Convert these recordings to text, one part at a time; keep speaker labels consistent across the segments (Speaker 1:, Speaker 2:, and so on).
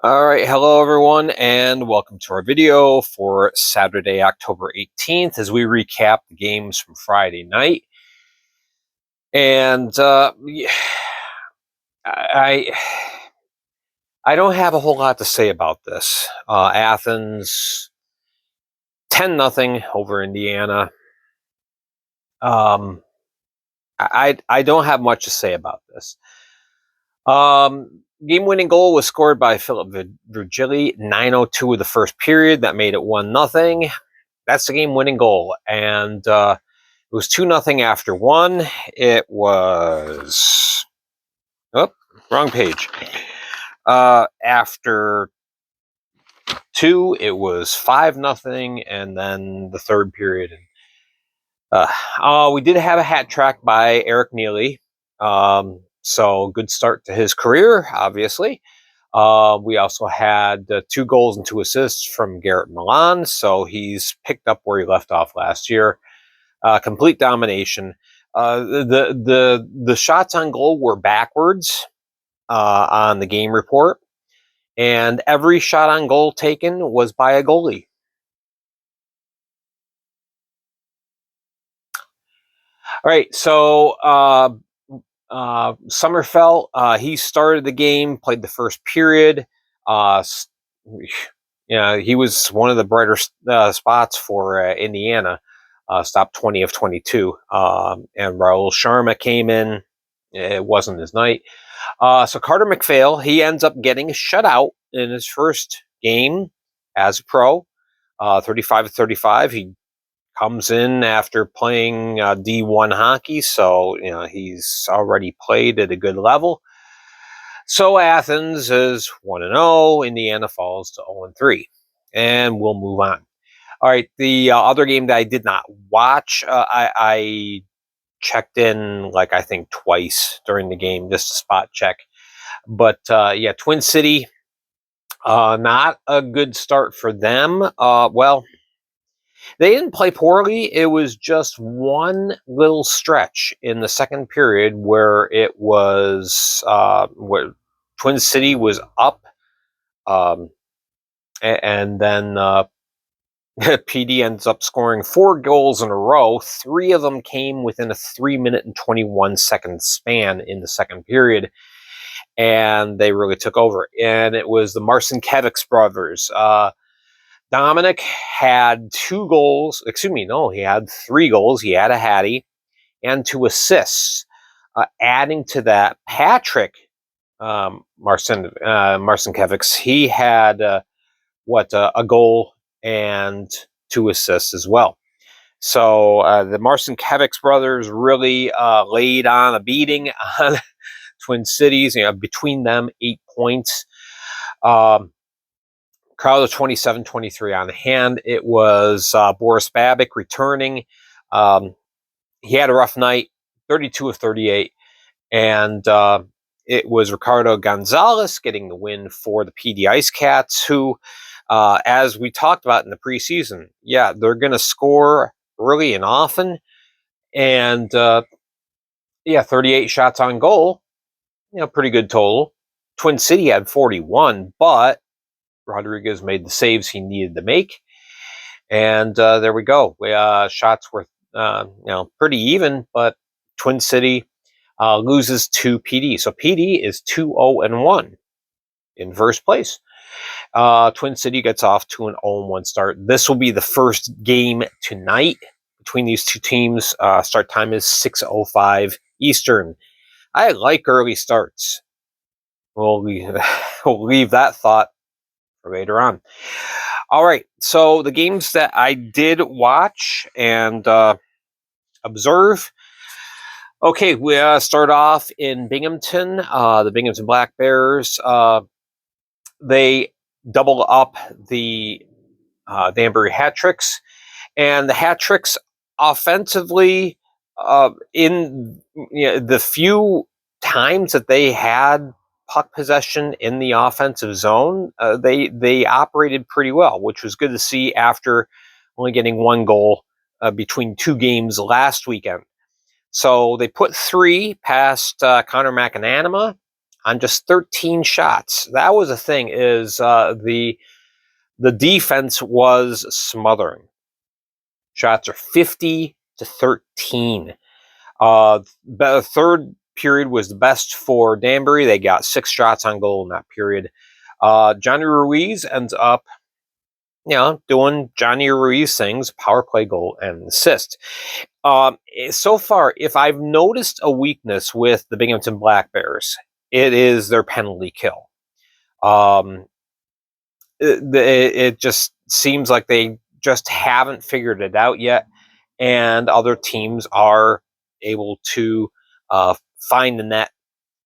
Speaker 1: All right, hello everyone, and welcome to our video for Saturday, October 18th, as we recap the games from Friday night. And I I don't have a whole lot to say about this. Athens 10-0 over Indiana. I don't have much to say about this. Game-winning goal was scored by Philip Virgili, 9:02 of the first period. That made it 1-0. That's the game-winning goal, and it was 2-0 after one. It was wrong page. After two, it was 5-0, and then the third period. We did have a hat trick by Eric Neely. So good start to his career, obviously. We also had 2 goals and 2 assists from Garrett Milan, so he's picked up where he left off last year. Complete domination. The shots on goal were backwards on the game report, and every shot on goal taken was by a goalie. All right, so Sommerfeld, he started the game, played the first period. He was one of the brighter spots for Indiana. Stopped 20 of 22. And Raul Sharma came in. It wasn't his night. So Carter McPhail, he ends up getting a shutout in his first game as a pro. 35 of 35. He comes in after playing D1 hockey, so he's already played at a good level. So Athens is 1-0. Indiana falls to 0-3, and we'll move on. All right, the other game that I did not watch, I checked in I think twice during the game, just to spot check. But yeah, Twin City, not a good start for them. Well, they didn't play poorly. It was just one little stretch in the second period where it was where Twin City was up, and then PeeDee ends up scoring 4 goals in a row. 3 of them came within a 3-minute and 21-second span in the second period, and they really took over. And it was the Marcinkevis Brothers. Dominic had 2 goals. Excuse me, no, he had 3 goals. He had a hattie and 2 assists. Adding to that, Patrick Marcinkevis, he had a goal and 2 assists as well. So the Marcinkevis Brothers really laid on a beating on Twin Cities. Between them, 8 points. Crowd of 27-23 on hand. It was Boris Babic returning. He had a rough night, 32 of 38. And it was Ricardo Gonzalez getting the win for the PeeDee Ice Cats, who, as we talked about in the preseason, they're going to score early and often. And 38 shots on goal, pretty good total. Twin City had 41, but Rodriguez made the saves he needed to make. And there we go. Shots were pretty even, but Twin City loses to PeeDee. So PeeDee is 2-0-1 in first place. Twin City gets off to an 0-1 start. This will be the first game tonight between these two teams. Start time is 6:05 Eastern. I like early starts. We'll leave that thought for later on. All right, so the games that I did watch and observe. Okay, we start off in Binghamton. The Binghamton Black Bears, they double up the Danbury hat tricks, and the hat tricks offensively, in the few times that they had puck possession in the offensive zone, they operated pretty well, which was good to see after only getting 1 goal between 2 games last weekend. So they put 3 past Connor McAnanima on just 13 shots. That was the thing, is the defense was smothering. Shots are 50 to 13. The third period was the best for Danbury. They got 6 shots on goal in that period. Johnny Ruiz ends up, doing Johnny Ruiz things, power play goal and assist. So far, if I've noticed a weakness with the Binghamton Black Bears, it is their penalty kill. It just seems like they just haven't figured it out yet, and other teams are able to find the net,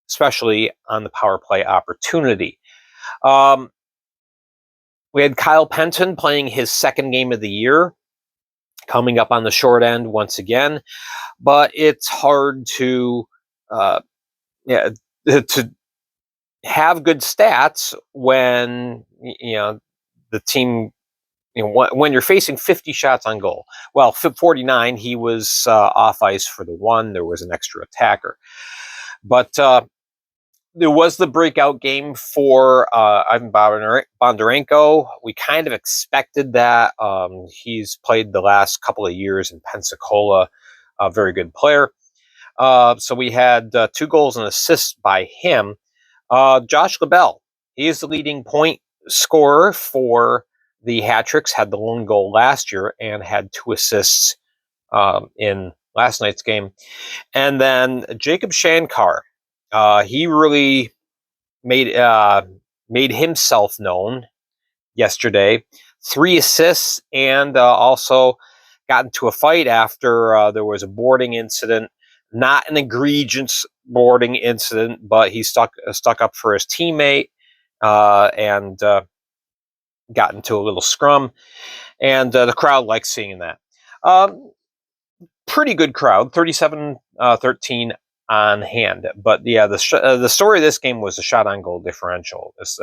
Speaker 1: especially on the power play opportunity. We had Kyle Penton playing his second game of the year, coming up on the short end once again, but it's hard to to have good stats when the team, when you're facing 50 shots on goal. Well, 49, he was off ice for the one. There was an extra attacker, but there was the breakout game for Ivan Bondarenko. We kind of expected that. He's played the last couple of years in Pensacola, a very good player. So we had 2 goals and assists by him. Josh LaBelle, he is the leading point scorer for the Hat-Tricks, had the lone goal last year and had 2 assists in last night's game. And then Jacob Shankar, he really made himself known yesterday. 3 assists, and also got into a fight after there was a boarding incident. Not an egregious boarding incident, but he stuck up for his teammate and got into a little scrum. And the crowd likes seeing that. Pretty good crowd, 37-13 on hand. But yeah, the story of this game was the shot on goal differential. It's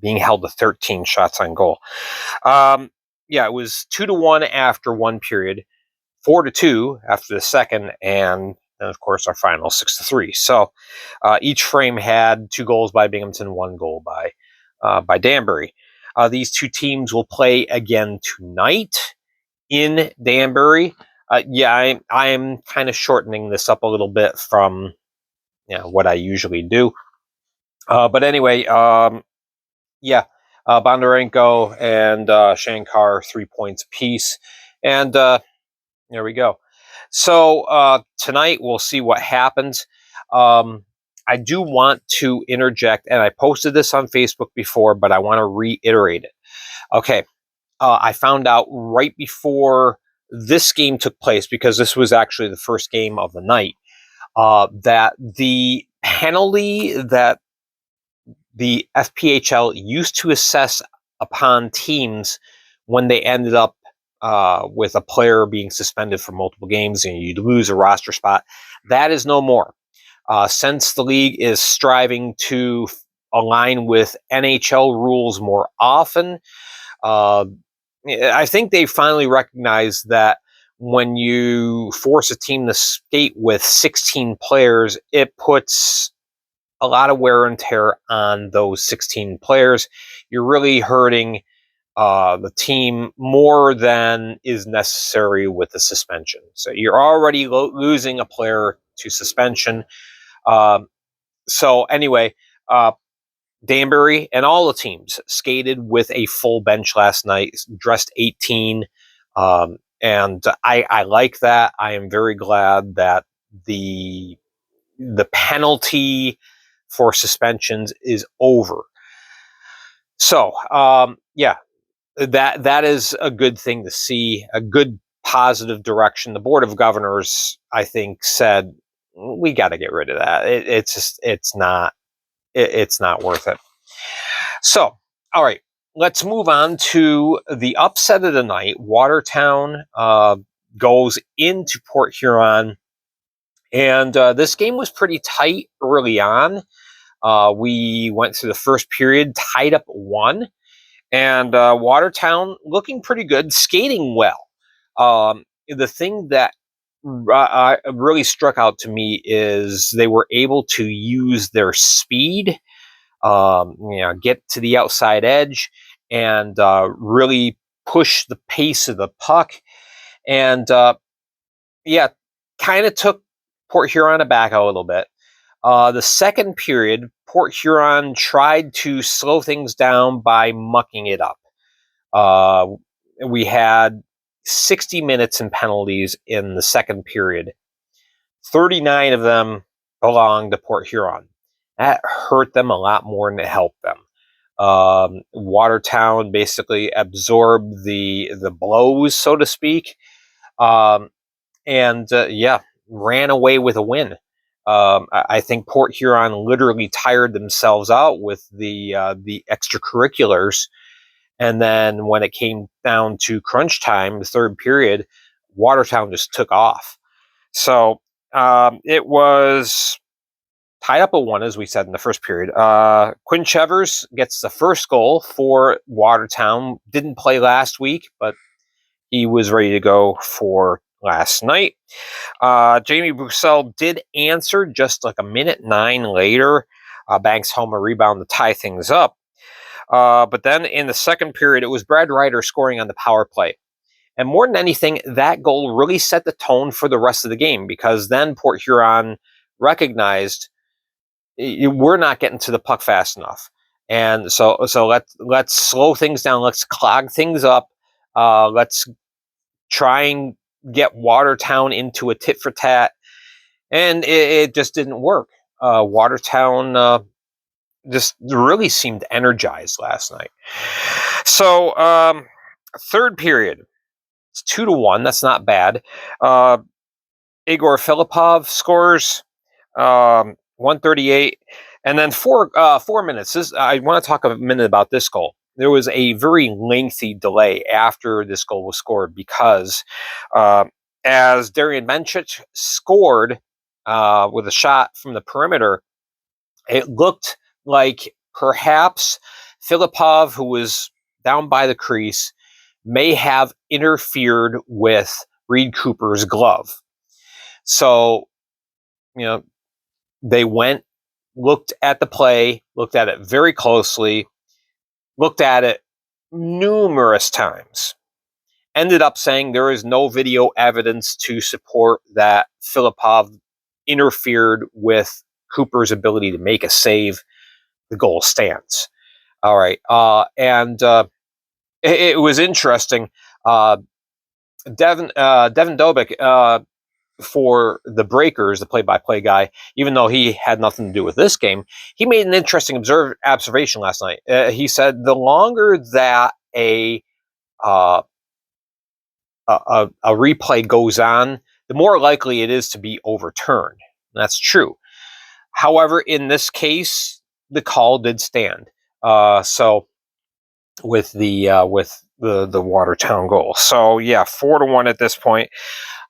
Speaker 1: being held to 13 shots on goal. It was 2-1 after one period, 4-2 after the second, and then of course our final 6-3. So each frame had 2 goals by Binghamton, 1 goal by Danbury. These 2 teams will play again tonight in Danbury. I'm kind of shortening this up a little bit from what I usually do. But anyway, Bondarenko and Shankar 3 points apiece. And there we go. So tonight we'll see what happens. I do want to interject, and I posted this on Facebook before, but I want to reiterate it. Okay, I found out right before this game took place, because this was actually the first game of the night, that the penalty that the FPHL used to assess upon teams when they ended up with a player being suspended for multiple games and you'd lose a roster spot, that is no more. Since the league is striving to align with NHL rules more often, I think they finally recognize that when you force a team to skate with 16 players, it puts a lot of wear and tear on those 16 players. You're really hurting the team more than is necessary with the suspension. So you're already losing a player to suspension. So anyway, Danbury and all the teams skated with a full bench last night, dressed 18. And I like that. I am very glad that the penalty for suspensions is over. So, that is a good thing to see, a good positive direction. The Board of Governors, I think, said we got to get rid of that. It's not worth it. So, all right, let's move on to the upset of the night. Watertown goes into Port Huron, and this game was pretty tight early on. We went through the first period, tied up 1. And Watertown looking pretty good, skating well. The thing that really struck out to me is they were able to use their speed, get to the outside edge, and really push the pace of the puck. And kind of took Port Huron aback a little bit. The second period, Port Huron tried to slow things down by mucking it up. We had 60 minutes in penalties in the second period. 39 of them belonged to Port Huron. That hurt them a lot more than it helped them. Watertown basically absorbed the blows, so to speak, and ran away with a win. I think Port Huron literally tired themselves out with the extracurriculars, and then when it came down to crunch time, the third period, Watertown just took off. So it was tied up at 1, as we said in the first period. Quinn Chevers gets the first goal for Watertown. Didn't play last week, but he was ready to go for last night. Jamie Brussel did answer just like a minute 9 later. Banks home a rebound to tie things up. But then in the second period, it was Brad Ryder scoring on the power play. And more than anything, that goal really set the tone for the rest of the game, because then Port Huron recognized we're not getting to the puck fast enough. And so let's slow things down. Let's clog things up. Let's try and get Watertown into a tit for tat. And it just didn't work. Watertown just really seemed energized last night. So third period, it's 2-1. That's not bad. Igor Filipov scores 138, and then 4 minutes. I want to talk a minute about this goal. There was a very lengthy delay after this goal was scored, because as Darian Benchich scored with a shot from the perimeter, it looked like perhaps Filipov, who was down by the crease, may have interfered with Reed Cooper's glove. So, they went, looked at the play, looked at it very closely, looked at it numerous times, ended up saying there is no video evidence to support that Filipov interfered with Cooper's ability to make a save. The goal stands. All right. It was interesting. Devin Dobick, for the Breakers, the play-by-play guy, even though he had nothing to do with this game, he made an interesting observation last night. He said the longer that a replay goes on, the more likely it is to be overturned. And that's true. However, in this case, the call did stand. So with the Watertown goal. So 4-1 at this point.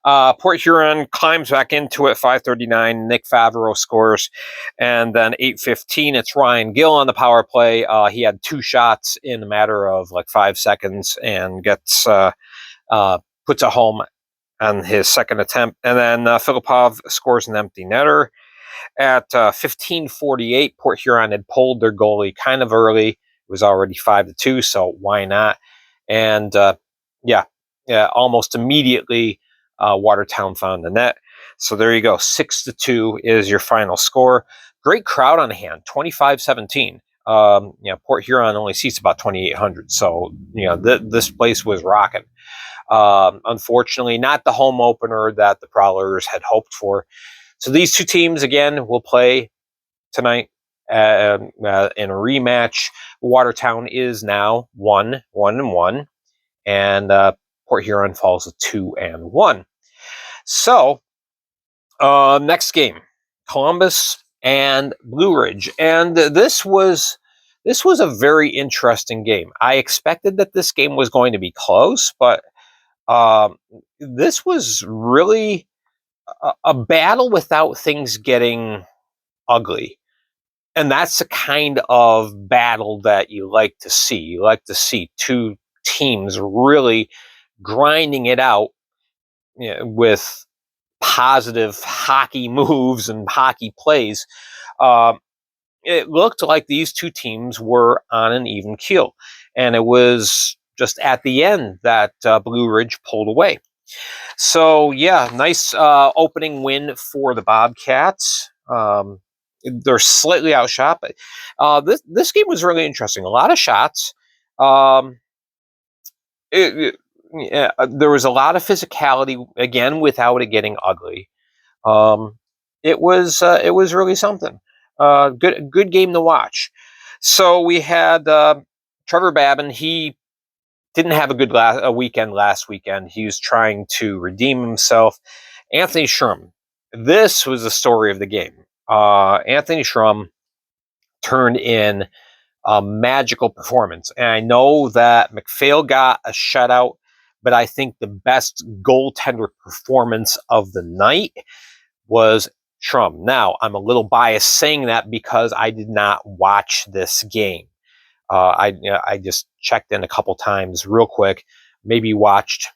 Speaker 1: Port Huron climbs back into it. 5:39. Nick Favreau scores, and then 8:15. It's Ryan Gill on the power play. He had 2 shots in a matter of like 5 seconds, and gets puts a home on his second attempt. And then Filipov scores an empty netter. At 15:48, Port Huron had pulled their goalie kind of early. It was already 5-2, so why not? And almost immediately, Watertown found the net. So there you go. 6-2 is your final score. Great crowd on hand. 25-17. Port Huron only seats about 2,800. So this place was rocking. Unfortunately, not the home opener that the Prowlers had hoped for. So these two teams, again, will play tonight in a rematch. Watertown is now 1-1, and Port Huron falls to 2-1. So next game, Columbus and Blue Ridge, and this was a very interesting game. I expected that this game was going to be close, but this was really a battle without things getting ugly. And that's the kind of battle that you like to see. You like to see two teams really grinding it out, with positive hockey moves and hockey plays, it looked like these two teams were on an even keel. And it was just at the end that Blue Ridge pulled away. So, yeah, nice opening win for the Bobcats. They're slightly outshot, but this game was really interesting. A lot of shots. Yeah, there was a lot of physicality, again, without it getting ugly. It was really something. Good game to watch. So we had Trevor Babin. He didn't have a good weekend last weekend. He was trying to redeem himself. Anthony Shrum. This was the story of the game. Anthony Shrum turned in a magical performance. And I know that McPhail got a shutout, but I think the best goaltender performance of the night was Shrum. Now, I'm a little biased saying that because I did not watch this game. I just checked in a couple times real quick, maybe watched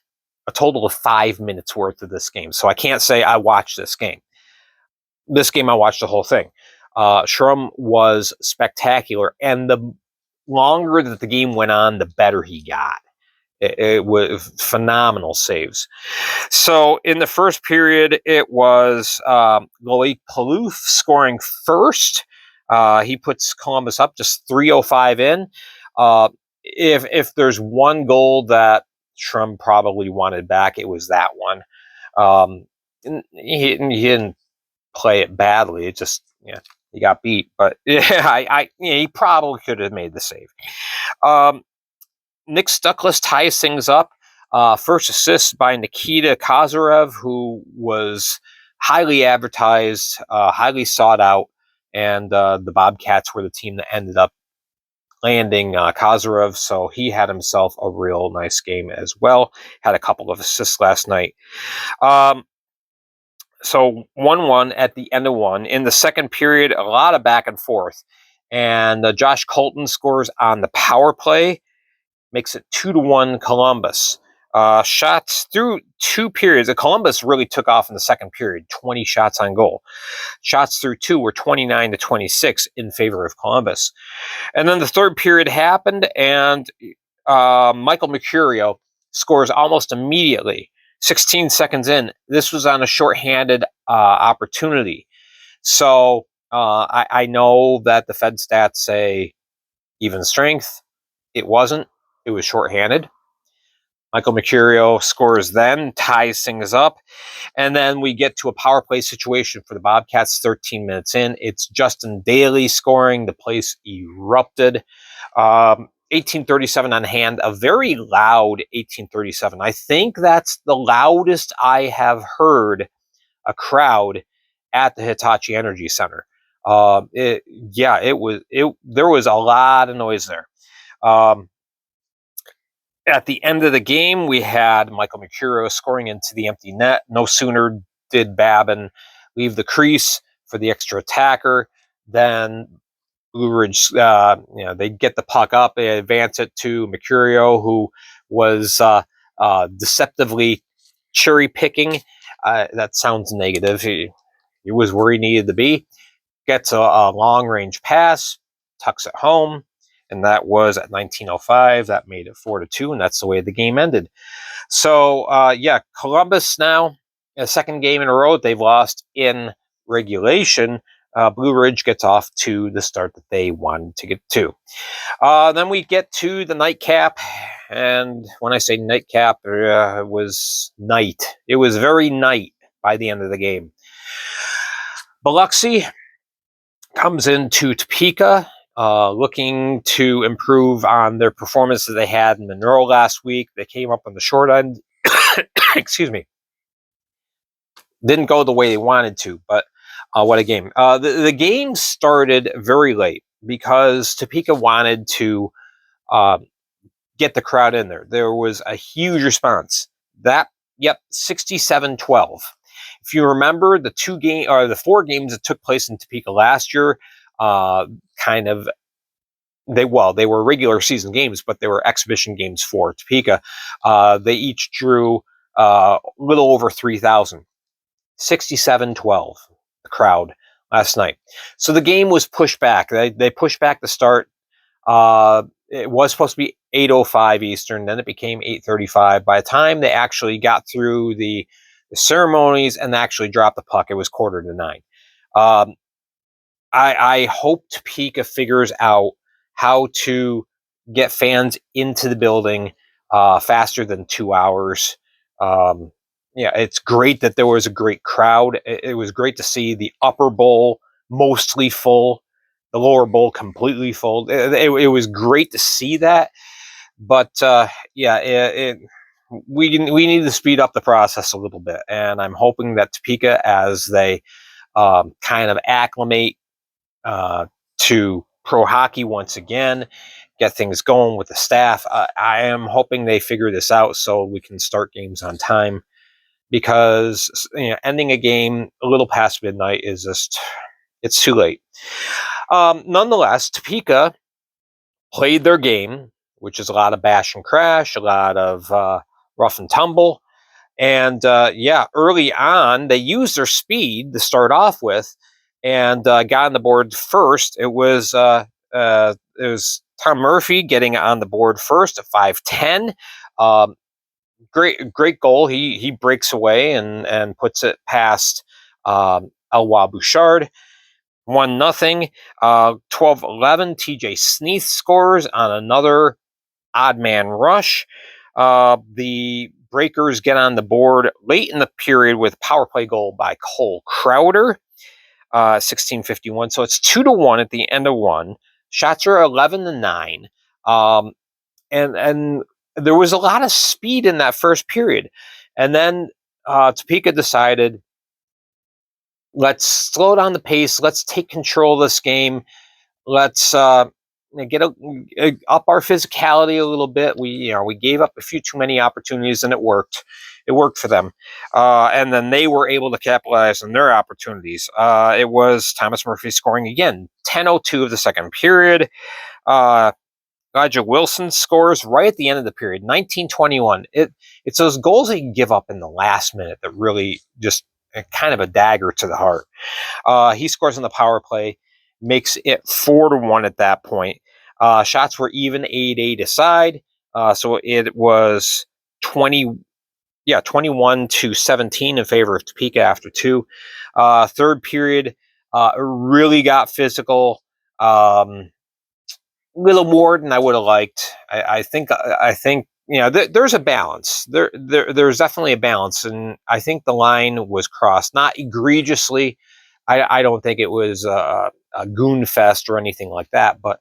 Speaker 1: a total of 5 minutes worth of this game. So I can't say I watched this game. This game, I watched the whole thing. Shrum was spectacular, and the longer that the game went on, the better he got. It was phenomenal saves. So in the first period, it was Loic Palouf scoring first. He puts Columbus up just 3:05 in. If there's one goal that Shrum probably wanted back, it was that one. He didn't play it badly. It just, he got beat. But yeah, he probably could have made the save. Nick Stuckless ties things up. First assist by Nikita Kazarev, who was highly advertised, highly sought out, and the Bobcats were the team that ended up landing Kazarev, so he had himself a real nice game as well. Had a couple of assists last night. So 1-1 at the end of one. In the second period, a lot of back and forth. And Josh Colton scores on the power play, makes it 2-1 Columbus. Shots through two periods. Columbus really took off in the second period, 20 shots on goal. Shots through two were 29-26 in favor of Columbus. And then the third period happened, and Michael Mercurio scores almost immediately, 16 seconds in. This was on a shorthanded opportunity. So I know that the Fed stats say even strength. It wasn't. It was shorthanded. Michael Mercurio scores then, ties things up. And then we get to a power play situation for the Bobcats 13 minutes in. It's Justin Daly scoring. The place erupted. 1837 on hand, a very loud 1837. I think that's the loudest I have heard a crowd at the Hitachi Energy Center. There was a lot of noise there. At the end of the game, we had Michael Mercurio scoring into the empty net. No sooner did Babin leave the crease for the extra attacker than Blue Ridge, they get the puck up, they advance it to Mercurio, who was deceptively cherry picking. That sounds negative. He was where he needed to be. Gets a long range pass, tucks it home. And that was at 19:05. That made it 4-2, and that's the way the game ended. So, Columbus now, a second game in a row they've lost in regulation. Blue Ridge gets off to the start that they wanted to get to. Then we get to the nightcap, and when I say nightcap, it was night. It was very night by the end of the game. Biloxi comes into Topeka, looking to improve on their performance that they had in Monroe last week. They came up on the short end. Excuse me. Didn't go the way they wanted to, but what a game. The game started very late because Topeka wanted to get the crowd in there. There was a huge response. 67-12. If you remember the 4 games that took place in Topeka last year, they were regular season games, but they were exhibition games for Topeka. They each drew a little over 3,000. 67-12, the crowd last night. So the game was pushed back. They pushed back the start. It was supposed to be 8:05 Eastern, then it became 8:35. By the time they actually got through the ceremonies and actually dropped the puck, it was 8:45. I hope Topeka figures out how to get fans into the building faster than 2 hours. Yeah, it's great that there was a great crowd. It was great to see the upper bowl mostly full, the lower bowl completely full. It was great to see that, but we need to speed up the process a little bit, and I'm hoping that Topeka, as they kind of acclimate to pro hockey once again, get things going with the staff. I am hoping they figure this out so we can start games on time, because ending a game a little past midnight is just, it's too late. Nonetheless, Topeka played their game, which is a lot of bash and crash, a lot of rough and tumble. And early on, they used their speed to start off with, and got on the board first. It was Tom Murphy getting on the board first at 5:10. Great goal. He breaks away and puts it past Elwha Bouchard. 1-0. 12:11. TJ Sneath scores on another odd man rush. The Breakers get on the board late in the period with power play goal by Cole Crowder, 16:51. So it's 2-1 at the end of one. Shots are 11-9, and there was a lot of speed in that first period, and then Topeka decided, let's slow down the pace. Let's take control of this game. Let's get up our physicality a little bit. We gave up a few too many opportunities, and it worked. It worked for them, and then they were able to capitalize on their opportunities. It was Thomas Murphy scoring again, 10:02 of the second period. Elijah Wilson scores right at the end of the period, 19:21. It's those goals that you give up in the last minute that really just kind of a dagger to the heart. He scores on the power play, makes it 4-1 at that point. Shots were even 8-8 aside, so it was 21-17 in favor of Topeka after two. Third period, really got physical. Little more than I would have liked. I think there's a balance. There's definitely a balance, and I think the line was crossed, not egregiously. I don't think it was a goon fest or anything like that, but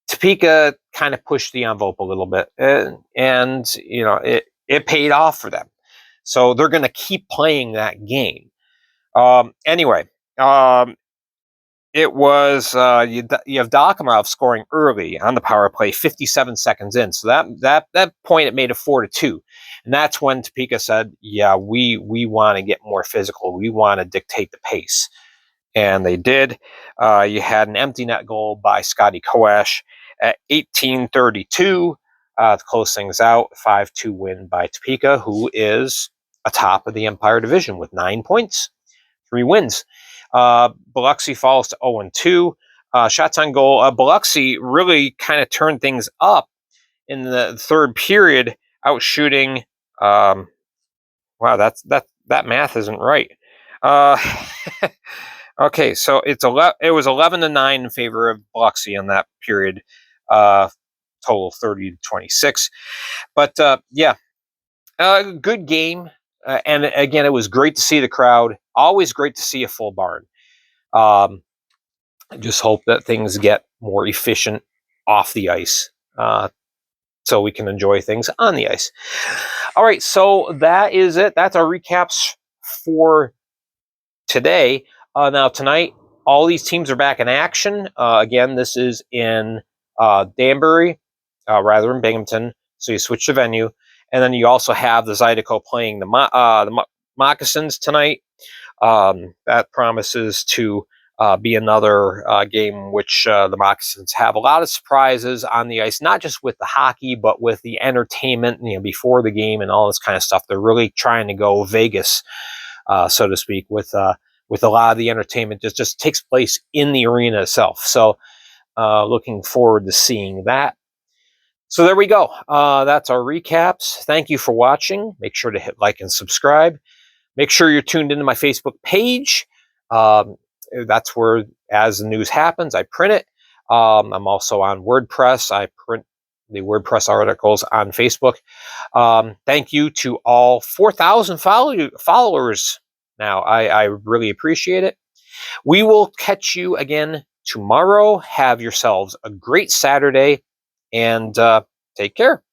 Speaker 1: Topeka kind of pushed the envelope a little bit, and it paid off for them. So they're going to keep playing that game. Anyway. It was you have Dokimov scoring early on the power play, 57 seconds in. So that point, it made it 4-2, and that's when Topeka said, "Yeah, we want to get more physical. We want to dictate the pace," and they did. You had an empty net goal by Scotty Koash at 18:32 to close things out. 5-2 win by Topeka, who is atop of the Empire Division with 9 points, 3 wins. Biloxi falls to 0-2. Shots on goal. Biloxi really kind of turned things up in the third period, out shooting. Wow, that math isn't right. Okay, so it was 11-9 in favor of Biloxi in that period. Total 30-26. But good game. And again, it was great to see the crowd. Always great to see a full barn. I just hope that things get more efficient off the ice, so we can enjoy things on the ice. All right, so that is it. That's our recaps for today. Now tonight, all these teams are back in action. Again, this is in Danbury, rather than Binghamton. So you switch the venue. And then you also have the Zydeco playing the Moccasins tonight. That promises to be another game which the Moccasins have a lot of surprises on the ice, not just with the hockey, but with the entertainment, before the game and all this kind of stuff. They're really trying to go Vegas, so to speak, with a lot of the entertainment just takes place in the arena itself. So looking forward to seeing that. So there we go. That's our recaps. Thank you for watching. Make sure to hit like and subscribe. Make sure you're tuned into my Facebook page. That's where, as the news happens, I print it. I'm also on WordPress. I print the WordPress articles on Facebook. Thank you to all 4,000 followers now. I really appreciate it. We will catch you again tomorrow. Have yourselves a great Saturday, and take care.